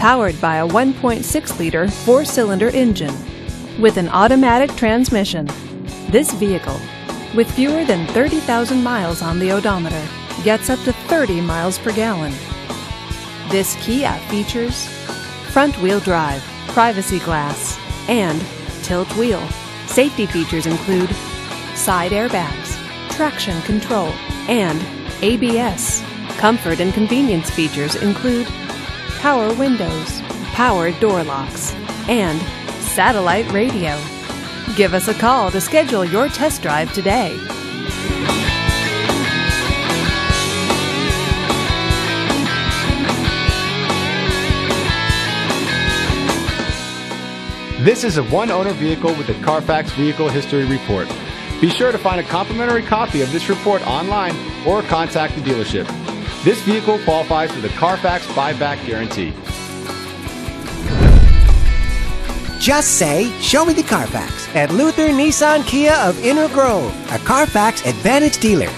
powered by a 1.6-liter four-cylinder engine with an automatic transmission. This vehicle, with fewer than 30,000 miles on the odometer, gets up to 30 miles per gallon. This Kia features front-wheel drive, privacy glass, and tilt wheel. Safety features include side airbags, traction control, and ABS. Comfort and convenience features include power windows, power door locks, and satellite radio. Give us a call to schedule your test drive today. This is a one-owner vehicle with a Carfax Vehicle History Report. Be sure to find a complimentary copy of this report online or contact the dealership. This vehicle qualifies for the Carfax Buyback Guarantee. Just say, "Show me the Carfax" at Luther Nissan Kia of Inner Grove, a Carfax Advantage dealer.